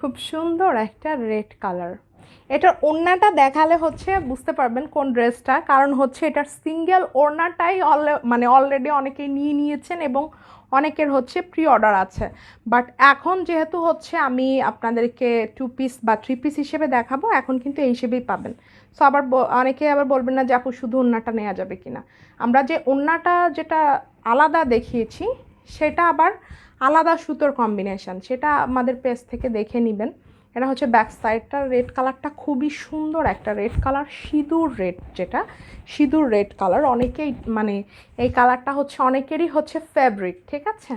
খুব সুন্দর একটা রেড কালার। এটার ওড়নাটা দেখালে হচ্ছে বুঝতে পারবেন কোন ড্রেসটা, কারণ হচ্ছে এটার সিঙ্গেল ওড়নাটাই মানে অলরেডি অনেকেই নিয়ে নিয়েছেন এবং অনেকের হচ্ছে প্রি অর্ডার আছে। বাট এখন যেহেতু হচ্ছে আমি আপনাদেরকে 2 পিস বা 3 পিস হিসেবে দেখাবো, এখন কিন্তু এই হিসেবেই পাবেন। সো আবার অনেকে আবার বলবেন না যে আপু শুধু ওড়নাটা নেওয়া যাবে কিনা। আমরা যে ওড়নাটা যেটা আলাদা দেখিয়েছি সেটা আবার আলাদা সুতোর কম্বিনেশন, সেটা আমাদের পেজ থেকে দেখে নেবেন। এটা হচ্ছে ব্যাক সাইডটা, রেড কালারটা খুবই সুন্দর একটা রেড কালার, সিঁদুর রেড, যেটা সিঁদুর রেড কালার। অনেকেই মানে এই কালারটা হচ্ছে অনেকেরই হচ্ছে ফেভারিট, ঠিক আছে।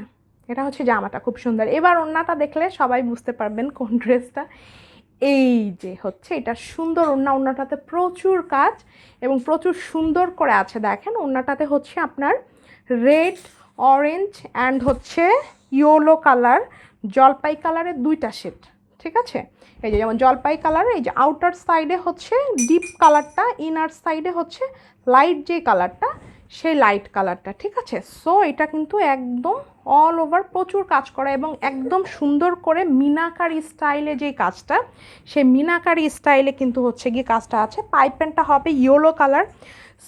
এটা হচ্ছে জামাটা খুব সুন্দর। এবার ওড়নাটা দেখলে সবাই বুঝতে পারবেন কোন ড্রেসটা। এই যে হচ্ছে এটা সুন্দর ওড়না, ওড়নাটাতে প্রচুর কাজ এবং প্রচুর সুন্দর করে আছে। দেখেন ওড়নাটাতে হচ্ছে আপনার রেড, অরেঞ্জ অ্যান্ড হচ্ছে ইয়েলো কালার, জলপাই কালারের 2টা শেড, ঠিক আছে। এই যে যেমন জলপাই কালার, এই যে আউটার সাইডে হচ্ছে ডিপ কালারটা, ইনার সাইডে হচ্ছে লাইট যে কালারটা, সেই লাইট কালারটা, ঠিক আছে। সো এটা কিন্তু একদম অল ওভার প্রচুর কাজ করা এবং একদম সুন্দর করে মিনাকারি স্টাইলে যে কাজটা, সেই মিনাকারি স্টাইলে কিন্তু হচ্ছে গিয়ে কাজটা আছে। পাইপেনটা হবে ইয়েলো কালার।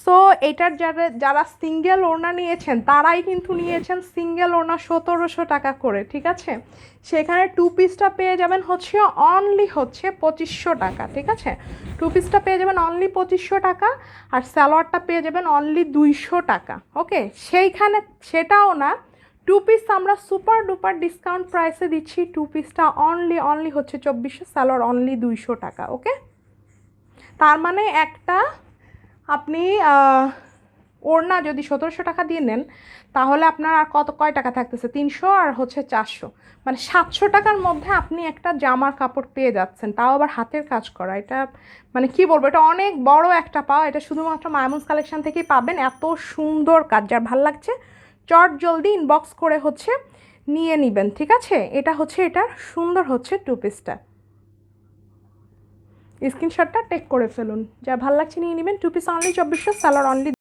সো এটার যারা সিঙ্গেল ওড়না নিয়েছেন তারাই কিন্তু নিয়েছেন সিঙ্গেল ওড়না 1700 টাকা করে, ঠিক আছে। সেখানে 2 পিসটা পেয়ে যাবেন হচ্ছে অনলি হচ্ছে 2500 টাকা, ঠিক আছে। 2 পিসটা পেয়ে যাবেন অনলি 2500 টাকা, আর সালোয়ারটা পেয়ে যাবেন অনলি 200 টাকা, ওকে। সেইখানে সেটাও না, 2 পিস আমরা সুপার ডুপার ডিসকাউন্ট প্রাইসে দিচ্ছি। 2 পিসটা অনলি হচ্ছে 2400, সালোয়ার অনলি 200 টাকা, ওকে। তার মানে একটা আপনি ওড়না যদি 1700 টাকা দিয়ে নেন, তাহলে আপনার আর কয় টাকা থাকতেছে, 300 আর হচ্ছে 400, মানে 700 টাকার মধ্যে আপনি একটা জামার কাপড় পেয়ে যাচ্ছেন, তাও আবার হাতের কাজ করা। এটা মানে কি বলবো, এটা অনেক বড় একটা পাওয়া। এটা শুধুমাত্র মাইমুনস কালেকশন থেকেই পাবেন। এত সুন্দর কাজ, যার ভাল লাগছে চট জলদি ইনবক্স করে হচ্ছে নিয়ে নেবেন, ঠিক আছে। এটা হচ্ছে এটার সুন্দর হচ্ছে 2 পিসটা, স্ক্রিনশটটা টেক করে ফেলুন। যা ভালো লাগছে নিয়ে নেবেন। 2 পিস অনলি 2400, সালোয়ার অনলি